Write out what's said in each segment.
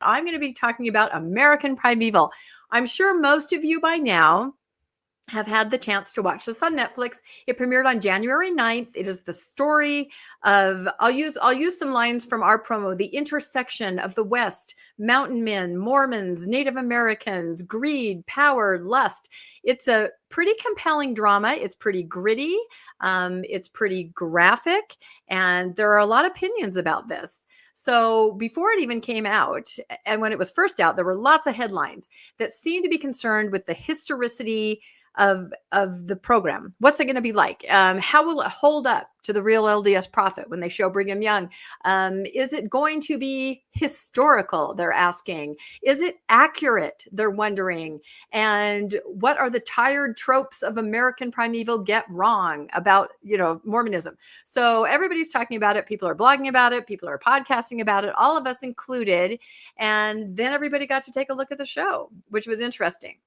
I'm going to be talking about American Primeval. I'm sure most of you by now have had the chance to watch this on Netflix. It premiered on January 9th. It is the story of, I'll use some lines from our promo, the intersection of the West, mountain men, Mormons, Native Americans, greed, power, lust. It's a pretty compelling drama. It's pretty gritty. It's pretty graphic. And there are a lot of opinions about this. So before it even came out, and when it was first out, there were lots of headlines that seemed to be concerned with the historicity of the program. What's it going to be like? How will it hold up to the real LDS prophet when they show Brigham Young? Is it going to be historical? They're asking. Is it accurate? They're wondering. And what are the tired tropes of American Primeval get wrong about, Mormonism? So everybody's talking about it. People are blogging about it. People are podcasting about it, all of us included. And then everybody got to take a look at the show, which was interesting.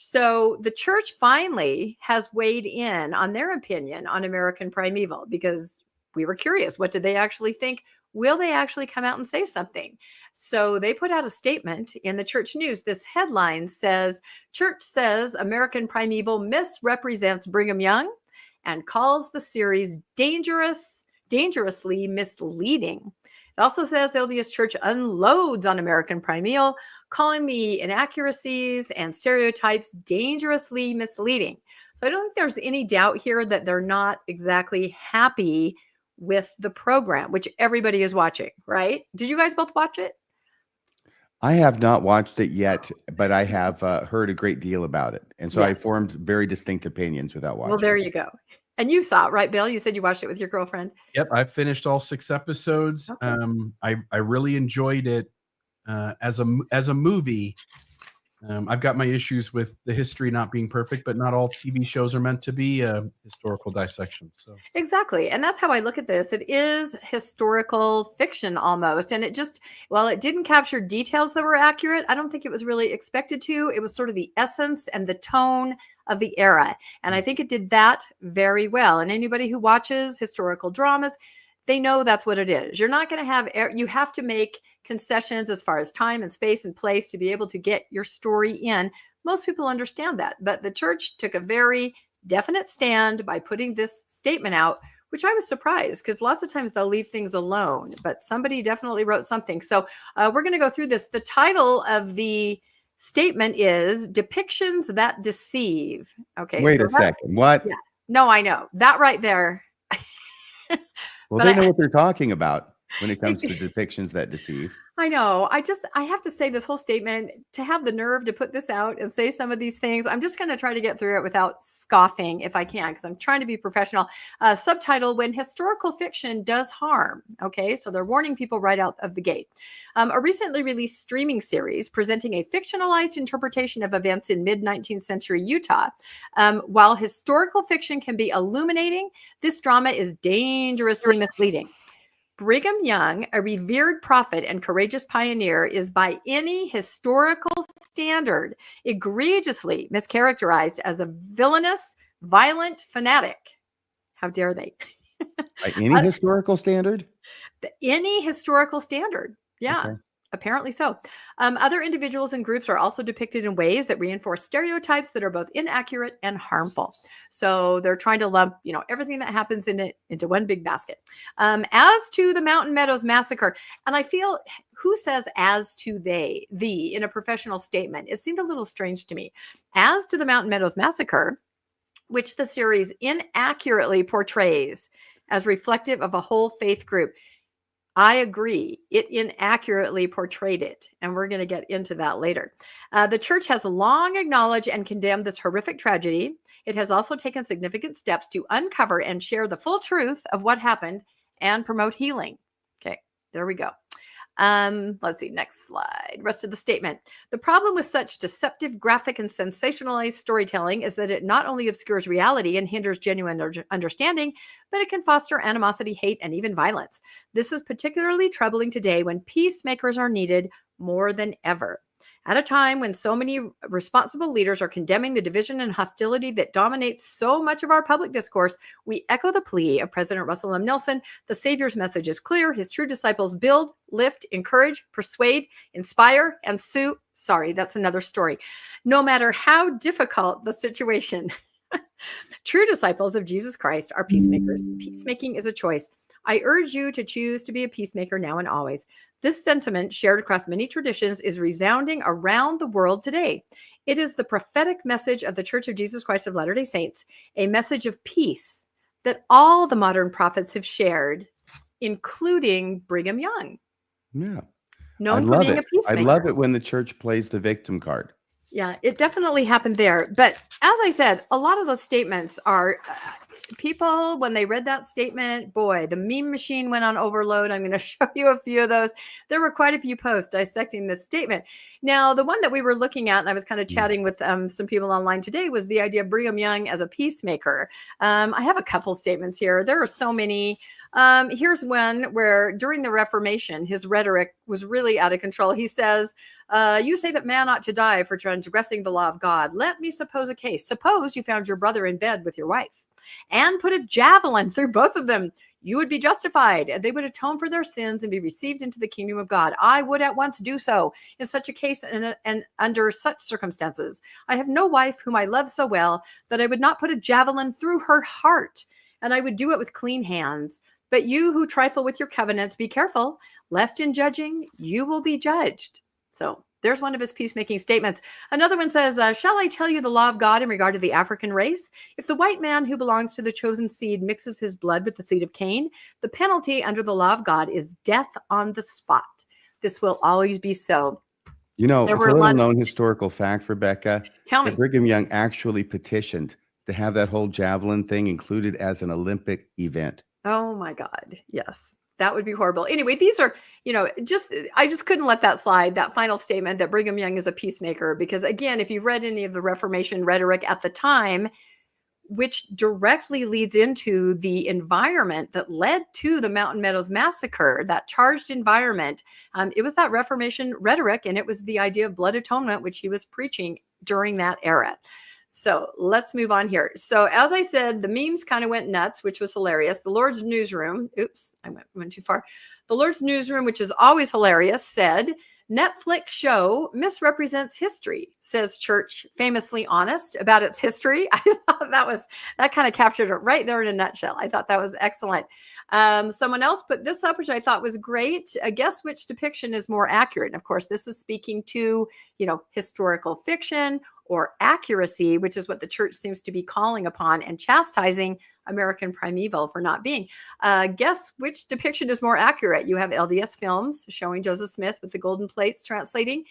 So the church finally has weighed in on their opinion on American Primeval because we were curious. What did they actually think? Will they actually come out and say something? So they put out a statement in the church news. This headline says, "Church says American Primeval misrepresents Brigham Young and calls the series dangerously misleading." It also says LDS Church unloads on American Primeval, calling the inaccuracies and stereotypes dangerously misleading. So I don't think there's any doubt here that they're not exactly happy with the program, which everybody is watching, right? Did you guys both watch it? I have not watched it yet, but I have heard a great deal about it. And so I formed very distinct opinions without watching. Well, there you go. And you saw it, right, Bill? You said you watched it with your girlfriend. Yep, I finished all 6 episodes. Okay. I really enjoyed it as a movie. I've got my issues with the history not being perfect, but not all TV shows are meant to be historical dissections. So exactly, and that's how I look at this. It is historical fiction almost, and it didn't capture details that were accurate. I don't think it was really expected to. It was sort of the essence and the tone of the era, and I think it did that very well. And anybody who watches historical dramas, they know that's what it is. You're not going to you have to make concessions as far as time and space and place to be able to get your story in. Most people understand that, but the church took a very definite stand by putting this statement out, which I was surprised because lots of times they'll leave things alone, but somebody definitely wrote something. So we're going to go through this. The title of the statement is Depictions That Deceive. Okay. Wait a second. What? Yeah. No, I know. That right there. Well, they know what they're talking about when it comes to depictions that deceive. I know. I have to say this whole statement, to have the nerve to put this out and say some of these things, I'm just going to try to get through it without scoffing if I can, because I'm trying to be professional. Subtitle, When Historical Fiction Does Harm. Okay, so they're warning people right out of the gate. A recently released streaming series presenting a fictionalized interpretation of events in mid-19th century Utah. While historical fiction can be illuminating, this drama is dangerously misleading. Brigham Young, a revered prophet and courageous pioneer, is by any historical standard egregiously mischaracterized as a villainous, violent fanatic. How dare they? By any historical standard? Any historical standard. Yeah. Okay. Apparently so. Other individuals and groups are also depicted in ways that reinforce stereotypes that are both inaccurate and harmful. So they're trying to lump, everything that happens in it into one big basket. As to the Mountain Meadows Massacre, and I feel, who says as to thee in a professional statement? It seemed a little strange to me. As to the Mountain Meadows Massacre, which the series inaccurately portrays as reflective of a whole faith group. I agree. It inaccurately portrayed it, and we're going to get into that later. The church has long acknowledged and condemned this horrific tragedy. It has also taken significant steps to uncover and share the full truth of what happened and promote healing. Okay, there we go. Let's see, next slide. Rest of the statement. The problem with such deceptive, graphic, and sensationalized storytelling is that it not only obscures reality and hinders genuine understanding, but it can foster animosity, hate, and even violence. This is particularly troubling today when peacemakers are needed more than ever. At a time when so many responsible leaders are condemning the division and hostility that dominates so much of our public discourse, we echo the plea of President Russell M. Nelson. The Savior's message is clear. His true disciples build, lift, encourage, persuade, inspire, and sue. Sorry, that's another story. No matter how difficult the situation. True disciples of Jesus Christ are peacemakers. Peacemaking is a choice. I urge you to choose to be a peacemaker now and always. This sentiment, shared across many traditions, is resounding around the world today. It is the prophetic message of the Church of Jesus Christ of Latter-day Saints, a message of peace that all the modern prophets have shared, including Brigham Young. Yeah. Known for being a peacemaker. I love it when the church plays the victim card. Yeah, it definitely happened there. But as I said, a lot of those statements are people, when they read that statement, boy, the meme machine went on overload. I'm going to show you a few of those. There were quite a few posts dissecting this statement. Now, the one that we were looking at, and I was kind of chatting with some people online today, was the idea of Brigham Young as a peacemaker. I have a couple statements here. There are so many. Here's one where during the Reformation, his rhetoric was really out of control. He says, you say that man ought to die for transgressing the law of God. Let me suppose a case. Suppose you found your brother in bed with your wife and put a javelin through both of them. You would be justified, and they would atone for their sins and be received into the kingdom of God. I would at once do so in such a case and under such circumstances. I have no wife whom I love so well that I would not put a javelin through her heart, and I would do it with clean hands. But you who trifle with your covenants, be careful, lest in judging you will be judged. So there's one of his peacemaking statements. Another one says, shall I tell you the law of God in regard to the African race? If the white man who belongs to the chosen seed mixes his blood with the seed of Cain, the penalty under the law of God is death on the spot. This will always be so. You know, it's a little known historical fact, Rebecca. Tell me. That Brigham Young actually petitioned to have that whole javelin thing included as an Olympic event. Oh my God. Yes. That would be horrible. Anyway, these are, I just couldn't let that slide, that final statement that Brigham Young is a peacemaker, because again, if you've read any of the Reformation rhetoric at the time, which directly leads into the environment that led to the Mountain Meadows Massacre, that charged environment, it was that Reformation rhetoric, and it was the idea of blood atonement, which he was preaching during that era. So let's move on here. So as I said, the memes kind of went nuts, which was hilarious. The Lord's Newsroom, oops, I went too far. The Lord's Newsroom, which is always hilarious, said, Netflix show misrepresents history, says church famously honest about its history. I thought that kind of captured it right there in a nutshell. I thought that was excellent. Someone else put this up, which I thought was great. Guess which depiction is more accurate? And of course, this is speaking to, historical fiction or accuracy, which is what the church seems to be calling upon and chastising American Primeval for not being. Guess which depiction is more accurate? You have LDS films showing Joseph Smith with the golden plates translating,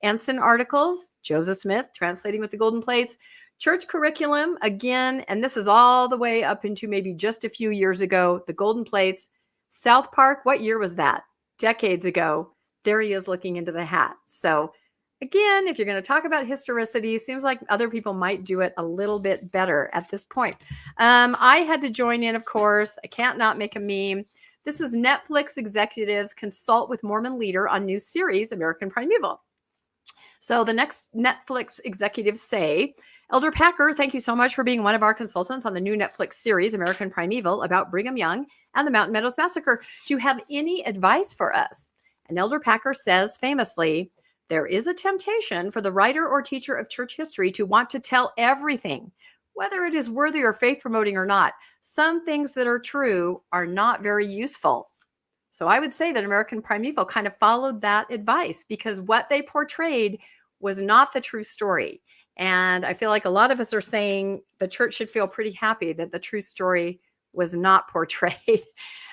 Ensign articles, Joseph Smith translating with the golden plates, church curriculum, again, and this is all the way up into maybe just a few years ago, the golden plates. South Park, what year was that? Decades ago. There he is looking into the hat. So again, if you're going to talk about historicity, it seems like other people might do it a little bit better at this point. I had to join in, of course. I can't not make a meme. This is Netflix executives consult with Mormon leader on new series, American Primeval. So the next Netflix executives say, Elder Packer, thank you so much for being one of our consultants on the new Netflix series, American Primeval, about Brigham Young and the Mountain Meadows Massacre. Do you have any advice for us? And Elder Packer says famously, there is a temptation for the writer or teacher of church history to want to tell everything, whether it is worthy or faith promoting or not. Some things that are true are not very useful. So I would say that American Primeval kind of followed that advice because what they portrayed was not the true story. And I feel like a lot of us are saying the church should feel pretty happy that the true story was not portrayed.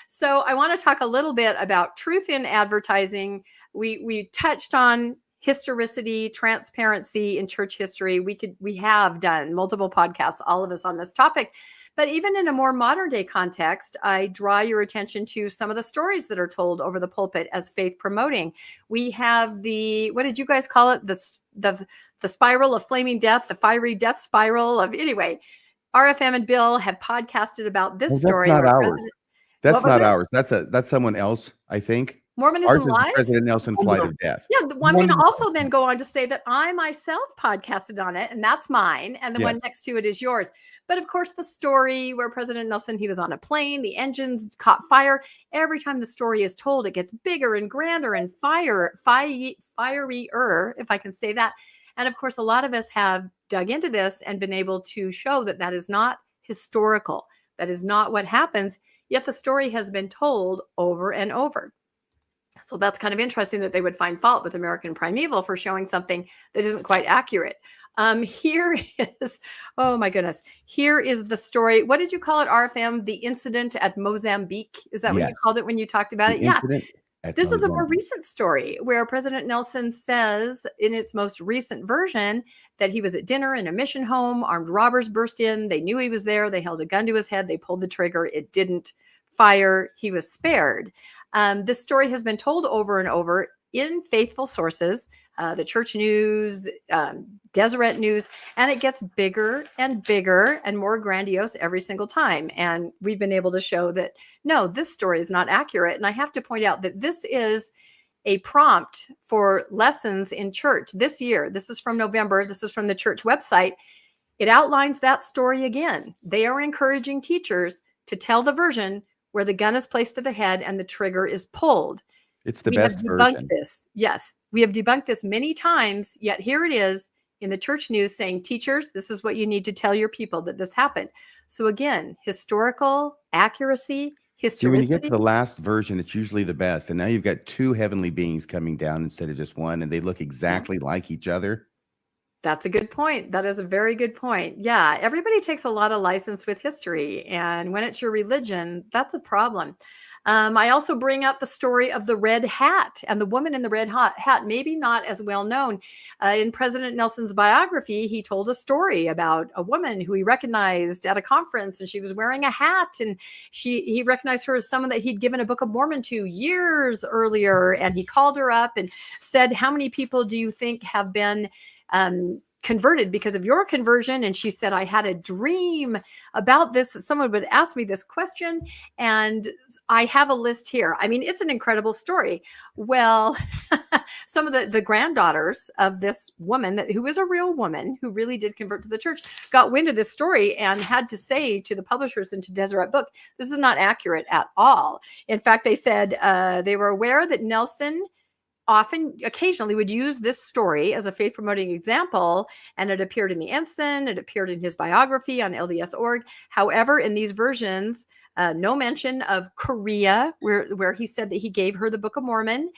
So I want to talk a little bit about truth in advertising. We touched on historicity, transparency in church history. We have done multiple podcasts, all of us on this topic. But even in a more modern day context, I draw your attention to some of the stories that are told over the pulpit as faith promoting. We have what did you guys call it? The spiral of flaming death, the fiery death spiral of, anyway, RFM and Bill have podcasted about this story. That's not ours. That's not ours. That's someone else, I think. Mormonism Ours is the Live? President Nelson Flight of Death. Yeah, I'm going to also then go on to say that I myself podcasted on it, and that's mine. And the one next to it is yours. But of course, the story where President Nelson, he was on a plane, the engines caught fire. Every time the story is told, it gets bigger and grander and fierier, if I can say that. And of course, a lot of us have dug into this and been able to show that that is not historical. That is not what happens. Yet the story has been told over and over. So that's kind of interesting that they would find fault with American Primeval for showing something that isn't quite accurate. Here is, oh my goodness, here is the story. What did you call it, RFM? The incident at Mozambique? Is that what you called it when you talked about it? Yeah. This is a more recent story where President Nelson says in its most recent version that he was at dinner in a mission home. Armed robbers burst in. They knew he was there. They held a gun to his head. They pulled the trigger. It didn't fire. He was spared. This story has been told over and over in faithful sources, the church news, Deseret news, and it gets bigger and bigger and more grandiose every single time. And we've been able to show that, no, this story is not accurate. And I have to point out that this is a prompt for lessons in church this year. This is from November. This is from the church website. It outlines that story again. They are encouraging teachers to tell the version where the gun is placed to the head and the trigger is pulled. It's the best version. This. Yes, we have debunked this many times, yet here it is in the church news saying, teachers, this is what you need to tell your people that this happened. So again, historical accuracy, See, when you get to the last version, it's usually the best. And now you've got two heavenly beings coming down instead of just one, and they look exactly like each other. That's a good point. That is a very good point. Yeah, everybody takes a lot of license with history. And when it's your religion, that's a problem. I also bring up the story of the red hat and the woman in the red hat, maybe not as well known. In President Nelson's biography, he told a story about a woman who he recognized at a conference, and she was wearing a hat, and he recognized her as someone that he'd given a Book of Mormon to years earlier. And he called her up and said, how many people do you think have been converted because of your conversion? And she said, I had a dream about this, that someone would ask me this question, and I have a list here. I mean, it's an incredible story. Well, some of the granddaughters of this woman who is a real woman who really did convert to the church got wind of this story and had to say to the publishers and to Deseret Book, this is not accurate at all. In fact, they said they were aware that Nelson occasionally would use this story as a faith promoting example, and it appeared in the Ensign, it appeared in his biography on LDS.org. However, in these versions, no mention of Korea, where he said that he gave her the Book of Mormon,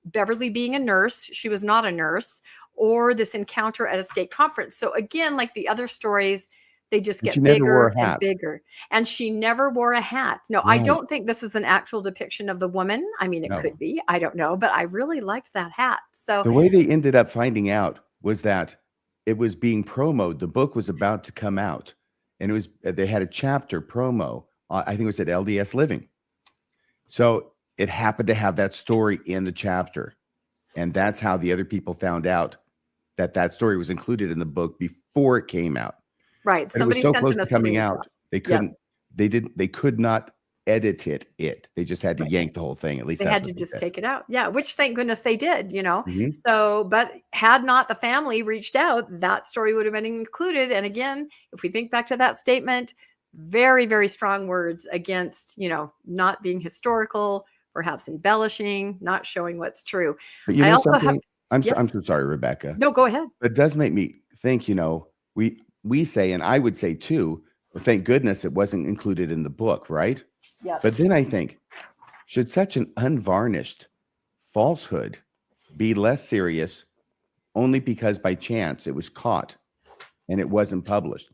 Beverly being a nurse, she was not a nurse, or this encounter at a state conference. So again, like the other stories, they just get bigger and bigger. And she never wore a hat. No, I don't think this is an actual depiction of the woman. I mean, it could be. I don't know. But I really liked that hat. So the way they ended up finding out was that it was being promoted. The book was about to come out. And it was they had a chapter promo. I think it was at LDS Living. So it happened to have that story in the chapter. And that's how the other people found out that story was included in the book before it came out. Right. Somebody it was so close to coming out. They couldn't, they could not edit it. They just had to yank the whole thing. At least they had to just take it out. Yeah. Which thank goodness they did, So, but had not the family reached out, that story would have been included. And again, if we think back to that statement, very, very strong words against, not being historical, perhaps embellishing, not showing what's true. But you know something? I'm so sorry, Rebecca. No, go ahead. But it does make me think, we say, and I would say too, well, thank goodness it wasn't included in the book, right? Yeah. But then I think, should such an unvarnished falsehood be less serious only because by chance it was caught and it wasn't published?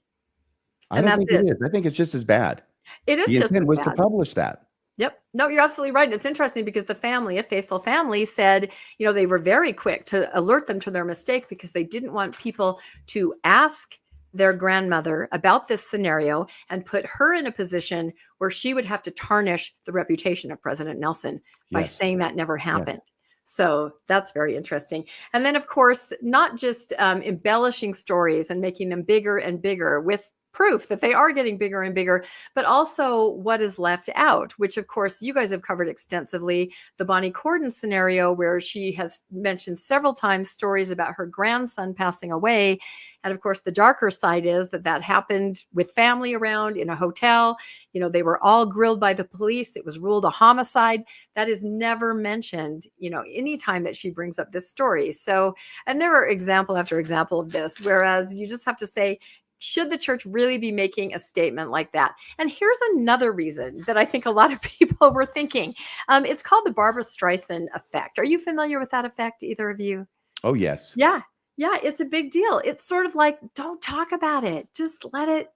I don't think it is. I think it's just as bad. It is just as bad. The intent was to publish that. Yep. No, you're absolutely right. It's interesting because the family, a faithful family, said, they were very quick to alert them to their mistake because they didn't want people to ask their grandmother about this scenario and put her in a position where she would have to tarnish the reputation of President Nelson by saying that never happened. Yes. So that's very interesting. And then, of course, not just embellishing stories and making them bigger and bigger with proof that they are getting bigger and bigger, but also what is left out, which of course you guys have covered extensively. The Bonnie Cordon scenario, where she has mentioned several times stories about her grandson passing away. And of course, the darker side is that happened with family around in a hotel. They were all grilled by the police. It was ruled a homicide. That is never mentioned, anytime that she brings up this story. So, and there are example after example of this, whereas you just have to say, should the church really be making a statement like that? And here's another reason that I think a lot of people were thinking. It's called the Barbra Streisand Effect. Are you familiar with that effect, either of you? Oh, yes. Yeah. Yeah, it's a big deal. It's sort of like, don't talk about it. Just let it,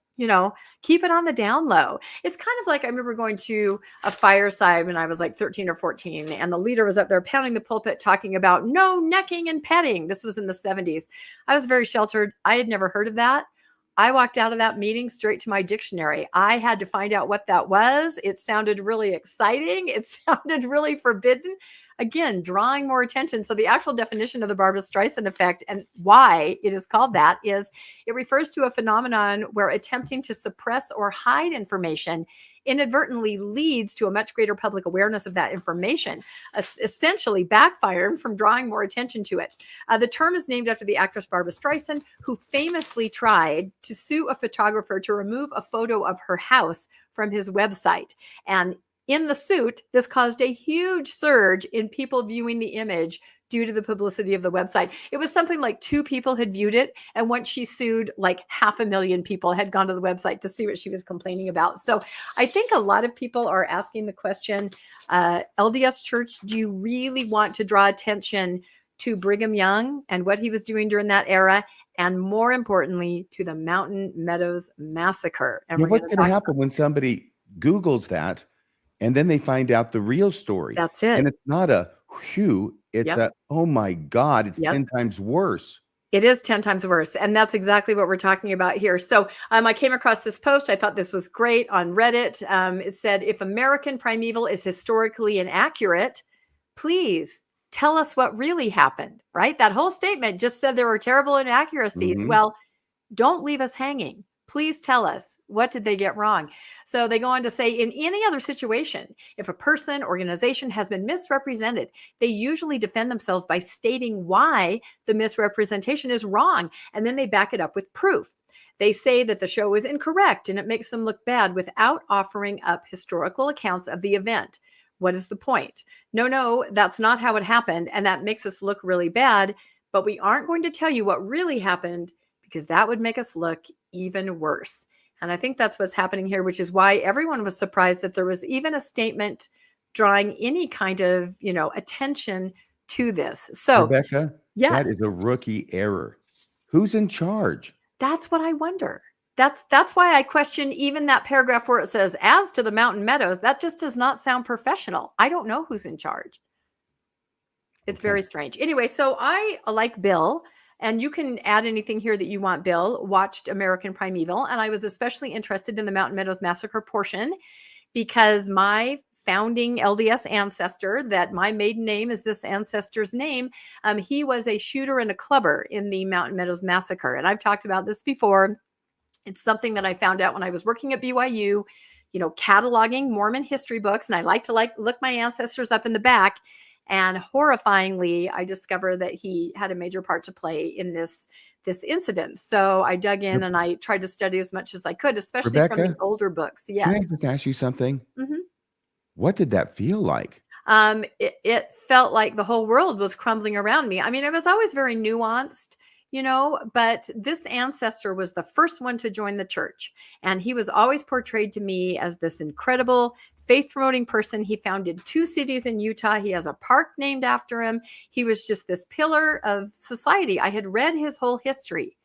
keep it on the down low. It's kind of like, I remember going to a fireside when I was like 13 or 14, and the leader was up there pounding the pulpit talking about no necking and petting. This was in the 70s. I was very sheltered. I had never heard of that. I walked out of that meeting straight to my dictionary. I had to find out what that was. It sounded really exciting. It sounded really forbidden. Again, drawing more attention. So the actual definition of the Barbra Streisand effect and why it is called that is it refers to a phenomenon where attempting to suppress or hide information inadvertently leads to a much greater public awareness of that information, essentially backfiring from drawing more attention to it. The term is named after the actress Barbra Streisand, who famously tried to sue a photographer to remove a photo of her house from his website. And in the suit, this caused a huge surge in people viewing the image due to the publicity of the website. It was something like 2 people had viewed it. And once she sued, like 500,000 people had gone to the website to see what she was complaining about. So I think a lot of people are asking the question, LDS Church, do you really want to draw attention to Brigham Young and what he was doing during that era? And more importantly, to the Mountain Meadows Massacre. And what's going to happen when somebody Googles that and then they find out the real story? That's it. And it's not a whew, it's Yep. oh my God, it's Yep. 10 times worse. It is 10 times worse. And that's exactly what we're talking about here. So I came across this post. I thought this was great on Reddit. It said, if American Primeval is historically inaccurate, please tell us what really happened, right? That whole statement just said there were terrible inaccuracies. Mhm. Well, don't leave us hanging. Please tell us, what did they get wrong? So they go on to say, in any other situation, if a person, organization has been misrepresented, they usually defend themselves by stating why the misrepresentation is wrong, and then they back it up with proof. They say that the show is incorrect and it makes them look bad without offering up historical accounts of the event. What is the point? No, that's not how it happened, and that makes us look really bad, but we aren't going to tell you what really happened because that would make us look even worse. And I think that's what's happening here, which is why everyone was surprised that there was even a statement drawing any kind of, attention to this. So, Rebecca, yes, that is a rookie error. Who's in charge? that's what I wonder. That's why I question even that paragraph where it says, as to the Mountain Meadows, that just does not sound professional. I don't know who's in charge. It's very strange. Anyway, so I, like Bill, and you can add anything here that you want, Bill, watched American Primeval. And I was especially interested in the Mountain Meadows Massacre portion because my founding LDS ancestor, that my maiden name is this ancestor's name, he was a shooter and a clubber in the Mountain Meadows Massacre. And I've talked about this before. It's something that I found out when I was working at BYU, cataloging Mormon history books. And I like to look my ancestors up in the back. And horrifyingly, I discovered that he had a major part to play in this incident. So I dug in and I tried to study as much as I could, especially from the older books. Yes. Can I just ask you something? Mm-hmm. What did that feel like? It felt like the whole world was crumbling around me. I mean, it was always very nuanced, but this ancestor was the first one to join the church. And he was always portrayed to me as this incredible faith-promoting person. He founded 2 cities in Utah. He has a park named after him. He was just this pillar of society. I had read his whole history.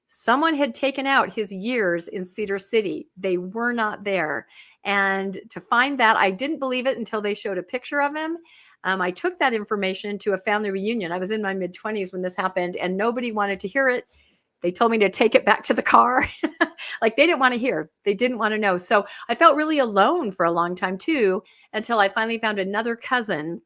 Someone had taken out his years in Cedar City. They were not there. And to find that, I didn't believe it until they showed a picture of him. I took that information to a family reunion. I was in my mid-20s when this happened, and nobody wanted to hear it. They told me to take it back to the car. Like they didn't want to hear. They didn't want to know. So I felt really alone for a long time too, until I finally found another cousin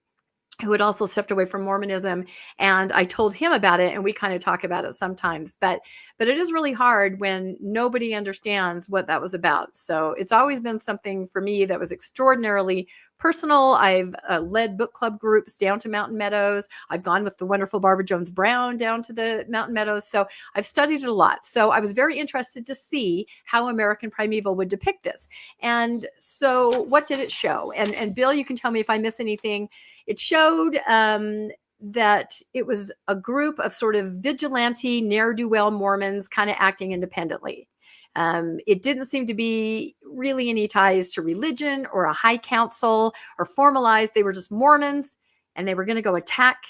who had also stepped away from Mormonism. And I told him about it, and we kind of talk about it sometimes, but it is really hard when nobody understands what that was about. So it's always been something for me that was extraordinarily personal. I've led book club groups down to Mountain Meadows. I've gone with the wonderful Barbara Jones Brown down to the Mountain Meadows. So I've studied it a lot. So I was very interested to see how American Primeval would depict this. And so what did it show? And Bill, you can tell me if I miss anything. It showed that it was a group of sort of vigilante, ne'er-do-well Mormons kind of acting independently. It didn't seem to be really any ties to religion or a high council or formalized. They were just Mormons, and they were going to go attack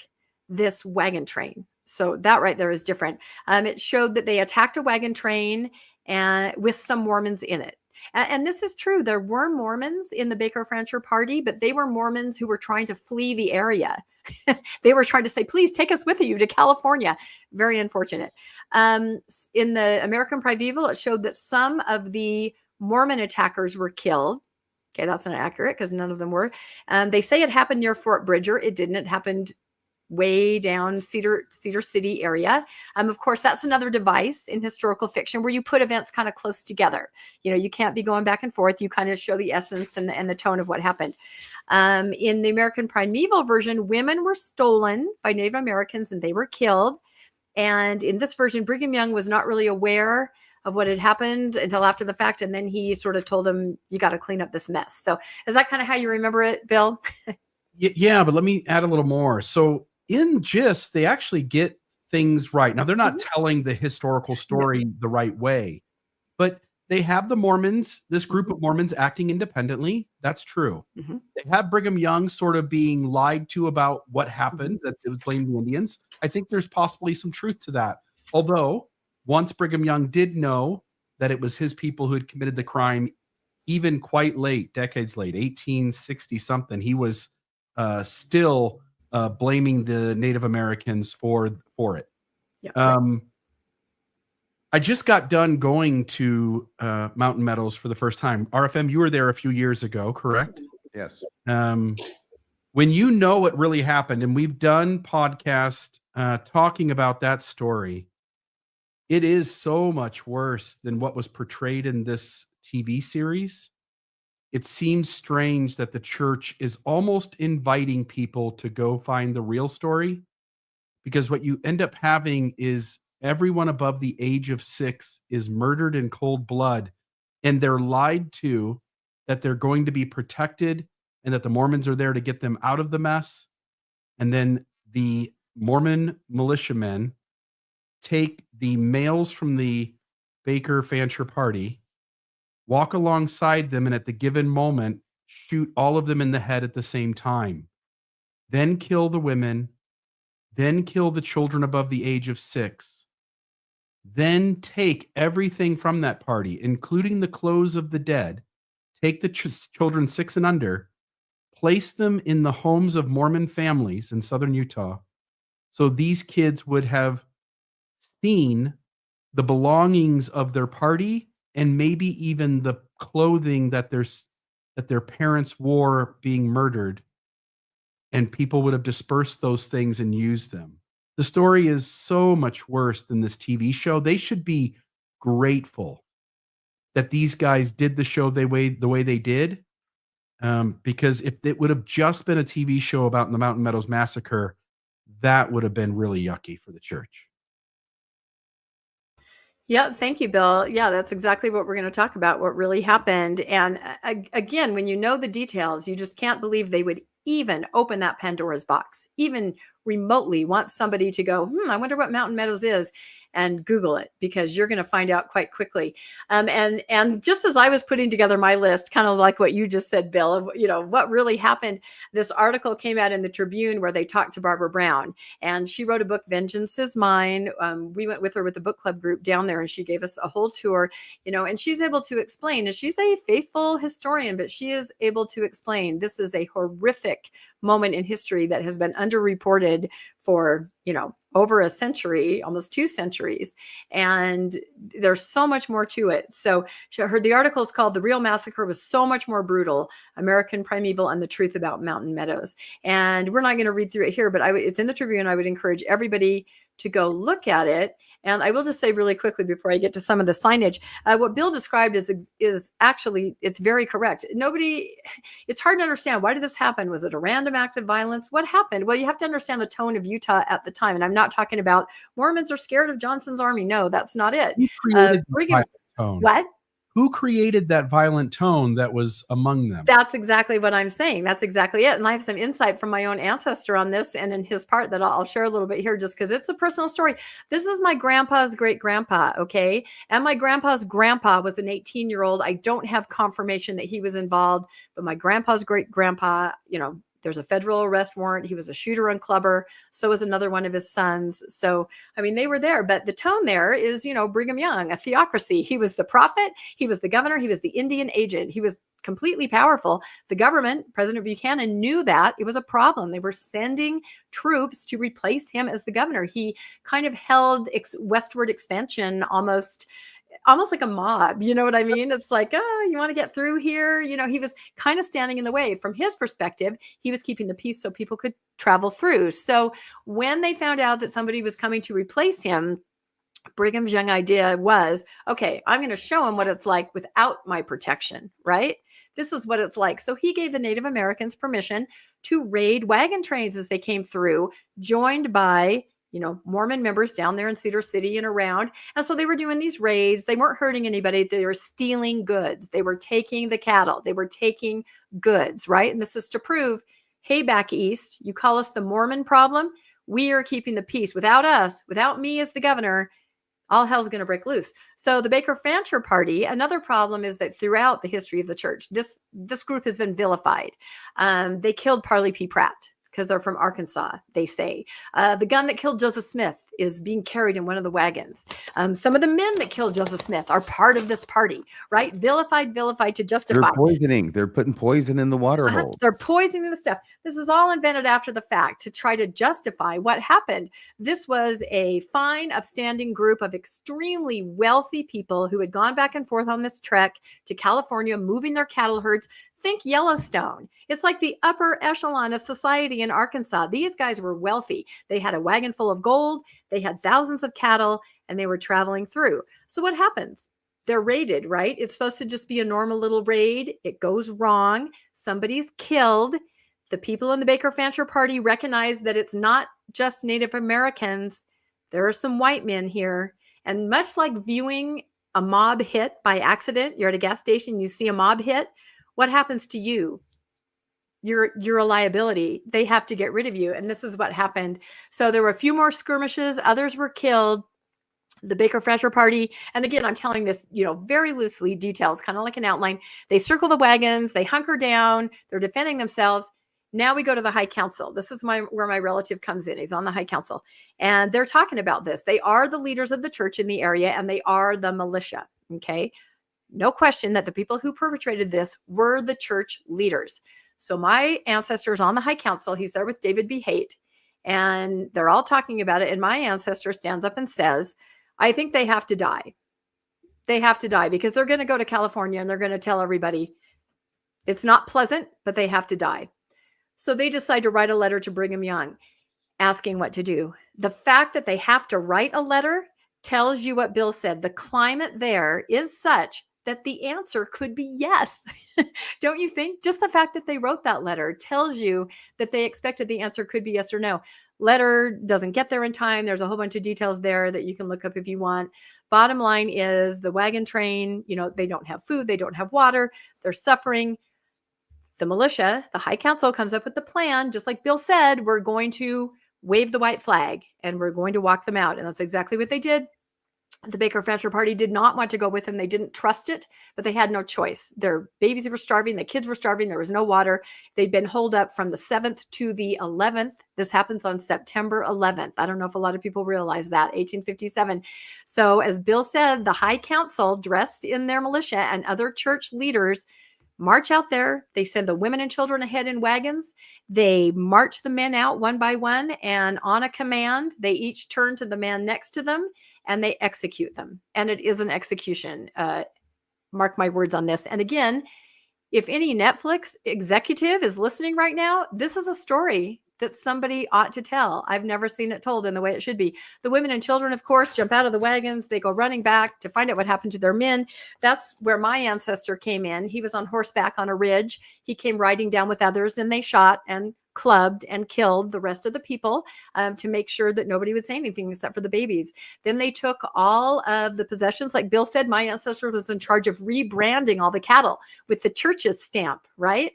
this wagon train. So that right there is different. It showed that they attacked a wagon train and with some Mormons in it. And this is true. There were Mormons in the Baker Francher party, but they were Mormons who were trying to flee the area. They were trying to say, please take us with you to California. Very unfortunate. In the American Primeval, it showed that some of the Mormon attackers were killed. Okay, that's not accurate because none of them were. They say it happened near Fort Bridger. It didn't. It happened way down Cedar City area. Of course, that's another device in historical fiction where you put events kind of close together. You know, you can't be going back and forth. You kind of show the essence and the tone of what happened. In the American Primeval version, women were stolen by Native Americans and they were killed. And in this version, Brigham Young was not really aware of what had happened until after the fact. And then he sort of told him, you got to clean up this mess. So is that kind of how you remember it, Bill? Yeah, but let me add a little more. So in GIST, they actually get things right. Now, they're not telling the historical story the right way, but they have the Mormons, this group of Mormons acting independently. That's true. They have Brigham Young sort of being lied to about what happened, that it was blamed the Indians. I think there's possibly some truth to that. Although once Brigham Young did know that it was his people who had committed the crime, even quite late, decades late, 1860 something, he was still blaming the Native Americans for it. Yeah. I just got done going to Mountain Meadows for the first time. RFM, you were there a few years ago, correct? Yes. When you know what really happened, and we've done podcast talking about that story, it is so much worse than what was portrayed in this TV series. It seems strange that the church is almost inviting people to go find the real story, because what you end up having is everyone above the age of 6 is murdered in cold blood, and they're lied to that they're going to be protected and that the Mormons are there to get them out of the mess. And then the Mormon militiamen take the males from the Baker Fancher party, walk alongside them, and at the given moment, shoot all of them in the head at the same time. Then kill the women, then kill the children above the age of 6. Then take everything from that party, including the clothes of the dead, take the children 6 and under, place them in the homes of Mormon families in southern Utah. So these kids would have seen the belongings of their party and maybe even the clothing that their parents wore being murdered, and people would have dispersed those things and used them. The story is so much worse than this TV show. They should be grateful that these guys did the show the way they did, because if it would have just been a TV show about the Mountain Meadows Massacre, that would have been really yucky for the church. Yeah, thank you, Bill. Yeah, that's exactly what we're going to talk about, what really happened. And again, when you know the details, you just can't believe they would even open that Pandora's box, even remotely want somebody to go, I wonder what Mountain Meadows is, and Google it, because you're going to find out quite quickly. And just as I was putting together my list, kind of like what you just said, Bill, of what really happened, this article came out in the Tribune where they talked to Barbara Brown, and she wrote a book, Vengeance is Mine. We went with her with the book club group down there, and she gave us a whole tour, and she's able to explain, and she's a faithful historian, but she is able to explain this is a horrific moment in history that has been underreported for, over a century, almost 2 centuries. And there's so much more to it. So I heard the article is called "The Real Massacre Was So Much More Brutal: American Primeval and the Truth About Mountain Meadows." And we're not going to read through it here, but it's in the Tribune. I would encourage everybody to go look at it. And I will just say really quickly before I get to some of the signage, what Bill described is actually, it's very correct. It's hard to understand. Why did this happen? Was it a random act of violence? What happened? Well, you have to understand the tone of Utah at the time. And I'm not talking about Mormons are scared of Johnson's army. No, that's not it. What? Who created that violent tone that was among them? That's exactly what I'm saying. That's exactly it. And I have some insight from my own ancestor on this and in his part that I'll share a little bit here just because it's a personal story. This is my grandpa's great grandpa. Okay. And my grandpa's grandpa was an 18-year-old. I don't have confirmation that he was involved, but my grandpa's great grandpa, there's a federal arrest warrant. He was a shooter and clubber. So was another one of his sons. So, they were there, but the tone there is, Brigham Young, a theocracy. He was the prophet. He was the governor. He was the Indian agent. He was completely powerful. The government, President Buchanan, knew that it was a problem. They were sending troops to replace him as the governor. He kind of held westward expansion almost like a mob. You know what I mean? It's like, you want to get through here? He was kind of standing in the way. From his perspective, he was keeping the peace so people could travel through. So when they found out that somebody was coming to replace him, Brigham's young idea was, okay, I'm going to show him what it's like without my protection, right? This is what it's like. So he gave the Native Americans permission to raid wagon trains as they came through, joined by Mormon members down there in Cedar City and around. And so they were doing these raids. They weren't hurting anybody. They were stealing goods. They were taking the cattle. They were taking goods, right? And this is to prove, hey, back east, you call us the Mormon problem. We are keeping the peace. Without us, without me as the governor, all hell's going to break loose. So the Baker-Fancher party, another problem is that throughout the history of the church, this group has been vilified. They killed Parley P. Pratt because they're from Arkansas, they say. The gun that killed Joseph Smith is being carried in one of the wagons. Some of the men that killed Joseph Smith are part of this party, right? Vilified to justify. They're poisoning. They're putting poison in the water hole. They're poisoning the stuff. This is all invented after the fact to try to justify what happened. This was a fine, upstanding group of extremely wealthy people who had gone back and forth on this trek to California, moving their cattle herds. Think Yellowstone. It's like the upper echelon of society in Arkansas. These guys were wealthy. They had a wagon full of gold. They had thousands of cattle, and they were traveling through. So what happens? They're raided, right? It's supposed to just be a normal little raid. It goes wrong. Somebody's killed. The people in the Baker-Fancher party recognize that it's not just Native Americans. There are some white men here. And much like viewing a mob hit by accident, you're at a gas station, you see a mob hit. What happens to you? You're a liability. They have to get rid of you. And this is what happened. So there were a few more skirmishes. Others were killed. The Baker-Fancher party. And again, I'm telling this, very loosely, details, kind of like an outline. They circle the wagons. They hunker down. They're defending themselves. Now we go to the High Council. This is where my relative comes in. He's on the High Council. And they're talking about this. They are the leaders of the church in the area, and they are the militia. Okay. No question that the people who perpetrated this were the church leaders. So my ancestor's on the High Council. He's there with David B. Haight, and they're all talking about it. And my ancestor stands up and says, I think they have to die. They have to die because they're going to go to California and they're going to tell everybody it's not pleasant, but they have to die. So they decide to write a letter to Brigham Young asking what to do. The fact that they have to write a letter tells you what Bill said. The climate there is such that the answer could be yes. Don't you think? Just the fact that they wrote that letter tells you that they expected the answer could be yes or no. Letter doesn't get there in time. There's a whole bunch of details there that you can look up if you want. Bottom line is the wagon train, they don't have food. They don't have water. They're suffering. The militia, the High Council comes up with the plan. Just like Bill said, we're going to wave the white flag and we're going to walk them out. And that's exactly what they did. The Baker-Fancher party did not want to go with him. They didn't trust it, but they had no choice. Their babies were starving. The kids were starving. There was no water. They'd been holed up from the 7th to the 11th. This happens on September 11th. I don't know if a lot of people realize that, 1857. So as Bill said, the High Council, dressed in their militia and other church leaders, march out there. They send the women and children ahead in wagons. They march the men out one by one, and on a command, they each turn to the man next to them and they execute them. And it is an execution. Mark my words on this. And again, if any Netflix executive is listening right now, this is a story that somebody ought to tell. I've never seen it told in the way it should be. The women and children, of course, jump out of the wagons. They go running back to find out what happened to their men. That's where my ancestor came in. He was on horseback on a ridge. He came riding down with others, and they shot and clubbed and killed the rest of the people to make sure that nobody would say anything except for the babies. Then they took all of the possessions. Like Bill said, my ancestor was in charge of rebranding all the cattle with the church's stamp, right?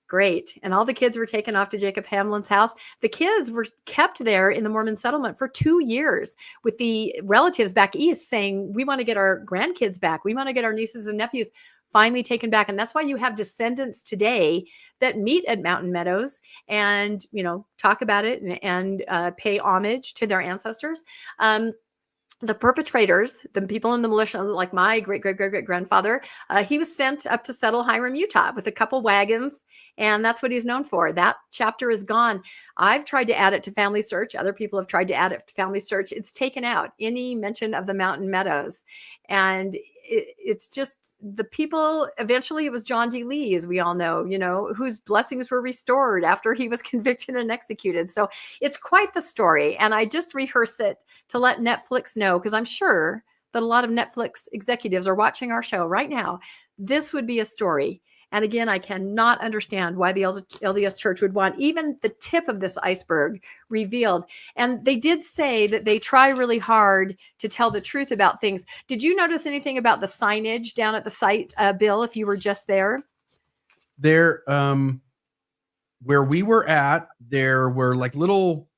Great. And all the kids were taken off to Jacob Hamlin's house. The kids were kept there in the Mormon settlement for 2 years with the relatives back east saying, we want to get our grandkids back. We want to get our nieces and nephews finally taken back. And that's why you have descendants today that meet at Mountain Meadows and, talk about it and pay homage to their ancestors. The perpetrators, the people in the militia, like my great-great-great-great-grandfather, he was sent up to settle Hiram, Utah with a couple wagons, and that's what he's known for. That chapter is gone. I've tried to add it to Family Search. Other people have tried to add it to Family Search. It's taken out, any mention of the Mountain Meadows. And it's just the people, eventually it was John D. Lee, as we all know, whose blessings were restored after he was convicted and executed. So it's quite the story. And I just rehearse it to let Netflix know, because I'm sure that a lot of Netflix executives are watching our show right now. This would be a story. And again, I cannot understand why the LDS Church would want even the tip of this iceberg revealed. And they did say that they try really hard to tell the truth about things. Did you notice anything about the signage down at the site, Bill, if you were just there? There, where we were at, there were like little,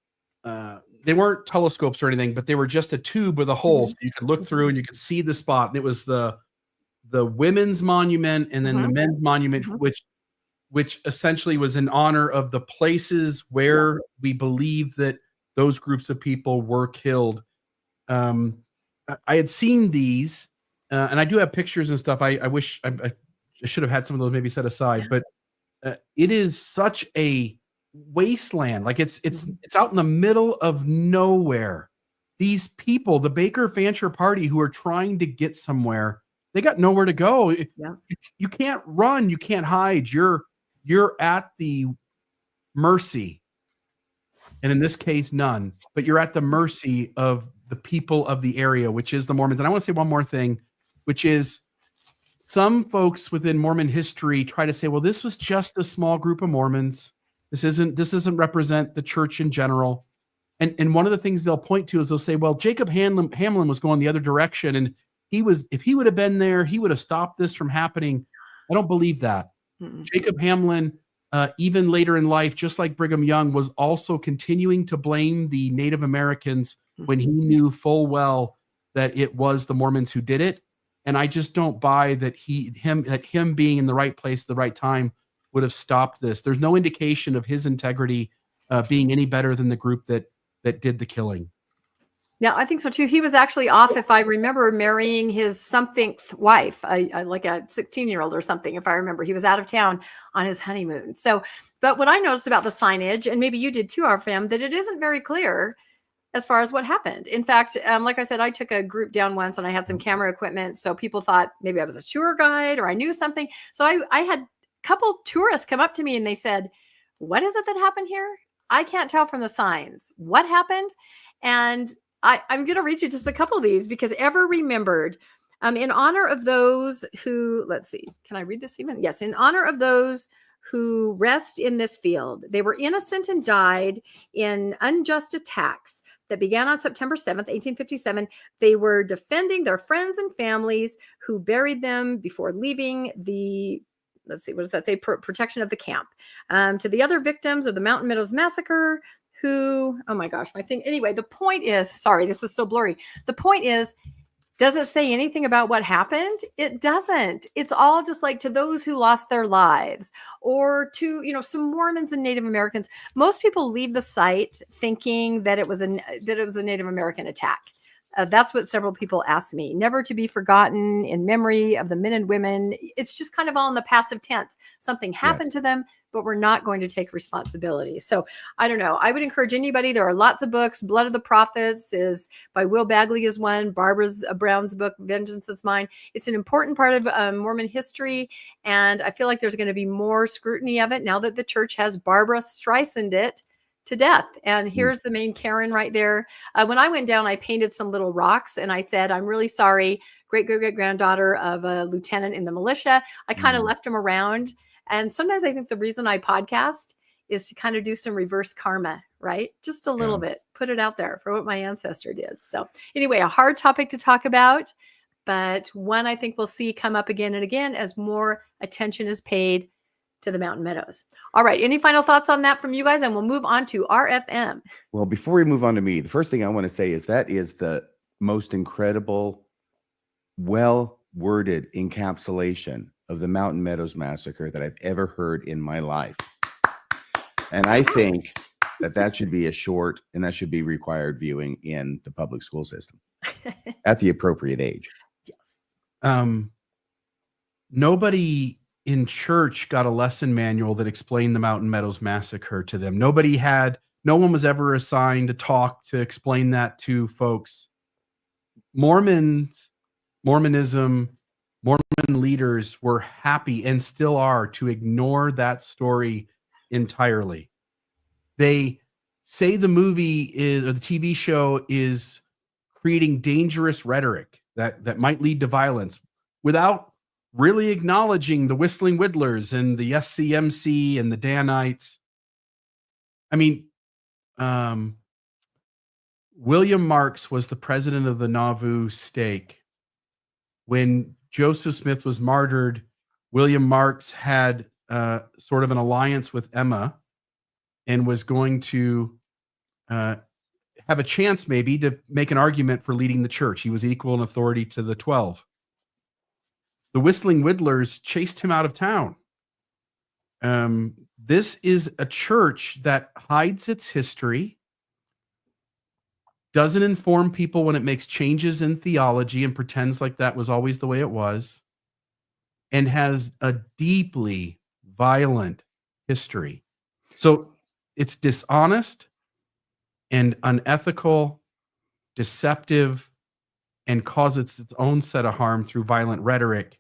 they weren't telescopes or anything, but they were just a tube with a hole. So you could look through and you could see the spot. And it was the women's monument and then the men's monument, which essentially was in honor of the places where we believe that those groups of people were killed. I had seen these, and I do have pictures and stuff. I wish I should have had some of those maybe set aside, but it is such a wasteland. Like it's out in the middle of nowhere. These people, the Baker Fancher party, who are trying to get somewhere, they got nowhere to go. Yeah. You can't run. You can't hide. You're at the mercy. And in this case, none. But you're at the mercy of the people of the area, which is the Mormons. And I want to say one more thing, which is some folks within Mormon history try to say, well, this was just a small group of Mormons. This doesn't represent the church in general. And one of the things they'll point to is they'll say, well, Jacob Hamlin was going the other direction, and if he would have been there, he would have stopped this from happening. I don't believe that. Jacob Hamlin, even later in life, just like Brigham Young, was also continuing to blame the Native Americans when he knew full well that it was the Mormons who did it. And I just don't buy that him being in the right place at the right time would have stopped this. There's no indication of his integrity being any better than the group that did the killing. Yeah, I think so too. He was actually off, if I remember, marrying his somethingth wife, like a 16-year-old or something, if I remember. He was out of town on his honeymoon. So, but what I noticed about the signage, and maybe you did too, our fam, that it isn't very clear as far as what happened. In fact, like I said, I took a group down once and I had some camera equipment. So people thought maybe I was a tour guide or I knew something. So I had a couple tourists come up to me and they said, what is it that happened here? I can't tell from the signs. What happened? And I'm going to read you just a couple of these because ever remembered, in honor of those who, let's see, can I read this even? Yes. In honor of those who rest in this field, they were innocent and died in unjust attacks that began on September 7th, 1857. They were defending their friends and families who buried them before leaving the, let's see, what does that say? Protection of the camp. To the other victims of the Mountain Meadows Massacre, who, oh my gosh, my thing. Anyway, the point is, sorry, this is so blurry. The point is, does it say anything about what happened? It doesn't. It's all just like to those who lost their lives or to, some Mormons and Native Americans. Most people leave the site thinking that it was a Native American attack. That's what several people asked me. Never to be forgotten, in memory of the men and women. It's just kind of all in the passive tense. Something happened to them, but we're not going to take responsibility. So I don't know. I would encourage anybody. There are lots of books. Blood of the Prophets is by Will Bagley is one. Barbara Brown's book, Vengeance is Mine. It's an important part of Mormon history. And I feel like there's going to be more scrutiny of it now that the church has Barbara Streisand it to death. And here's the main Karen right there. When I went down, I painted some little rocks and I said, I'm really sorry, great-great-great-granddaughter of a lieutenant in the militia. I kind of left them around. And sometimes I think the reason I podcast is to kind of do some reverse karma, right? Just a little bit, put it out there for what my ancestor did. So anyway, a hard topic to talk about, but one I think we'll see come up again and again as more attention is paid to the Mountain Meadows. All right. Any final thoughts on that from you guys? And we'll move on to RFM. Well, before we move on to me, the first thing I want to say is that is the most incredible, well-worded encapsulation of the Mountain Meadows Massacre that I've ever heard in my life. And I think that should be a short and that should be required viewing in the public school system at the appropriate age. Yes. Nobody in church got a lesson manual that explained the Mountain Meadows Massacre to them. No one was ever assigned to talk to explain that to folks. Mormonism, Mormon leaders were happy and still are to ignore that story entirely. They say the movie or the TV show is creating dangerous rhetoric that might lead to violence without really acknowledging the Whistling Whittlers and the SCMC and the Danites. I mean, William Marks was the president of the Nauvoo stake. When Joseph Smith was martyred, William Marks had sort of an alliance with Emma and was going to have a chance maybe to make an argument for leading the church. He was equal in authority to the 12. The Whistling Whittlers chased him out of town. This is a church that hides its history, doesn't inform people when it makes changes in theology and pretends like that was always the way it was, and has a deeply violent history. So it's dishonest and unethical, deceptive, and causes its own set of harm through violent rhetoric.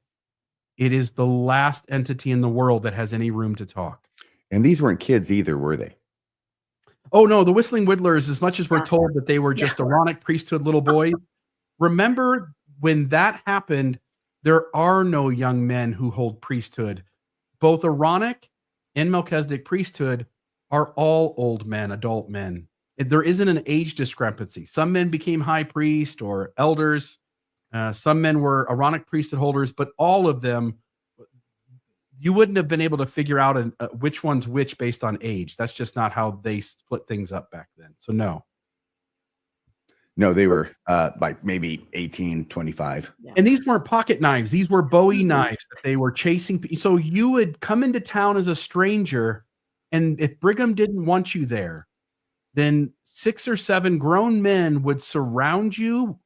It is the last entity in the world that has any room to talk. And these weren't kids either, were they? Oh, no, the Whistling Whittlers, as much as we're told that they were just Aaronic priesthood little boys, remember when that happened, there are no young men who hold priesthood. Both Aaronic and Melchizedek priesthood are all old men, adult men. There isn't an age discrepancy. Some men became high priest or elders. Some men were Aaronic priesthood holders, but all of them, you wouldn't have been able to figure out which one's which based on age. That's just not how they split things up back then. So no. No, they were like maybe 18, 25. Yeah. And these weren't pocket knives. These were Bowie knives that they were chasing. So you would come into town as a stranger, and if Brigham didn't want you there, then 6 or 7 grown men would surround you,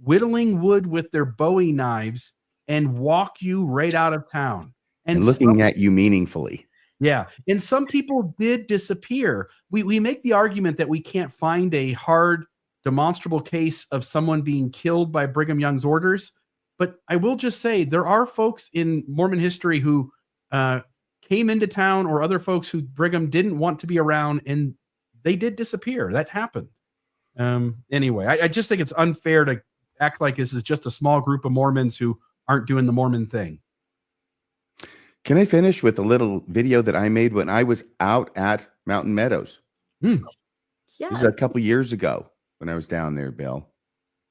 whittling wood with their Bowie knives, and walk you right out of town. And looking at you meaningfully. Yeah. And some people did disappear. We make the argument that we can't find a hard, demonstrable case of someone being killed by Brigham Young's orders. But I will just say there are folks in Mormon history who came into town, or other folks who Brigham didn't want to be around, and they did disappear. That happened. Anyway, I just think it's unfair to act like this is just a small group of Mormons who aren't doing the Mormon thing. Can I finish with a little video that I made when I was out at Mountain Meadows? Yes. This is a couple years ago when I was down there, Bill.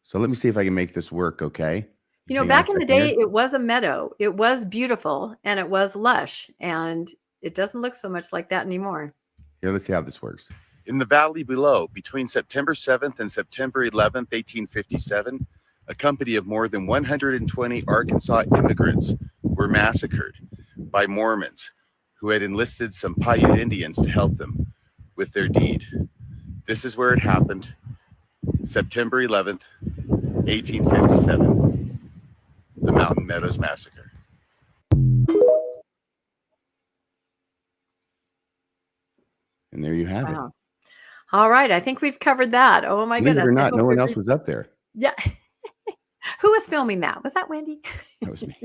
So let me see if I can make this work, okay? You know, back in the day, it was a meadow. It was beautiful and it was lush, and it doesn't look so much like that anymore. Here, let's see how this works. In the valley below, between September 7th and September 11th, 1857, a company of more than 120 Arkansas immigrants were massacred by Mormons who had enlisted some Paiute Indians to help them with their deed. This is where it happened, September 11th, 1857, the Mountain Meadows Massacre. And there you have it. Wow. All right. I think we've covered that. Oh my Believe goodness. it or I not, hope no one every- else was up there. Yeah. Who was filming that? Was that Wendy? That was me.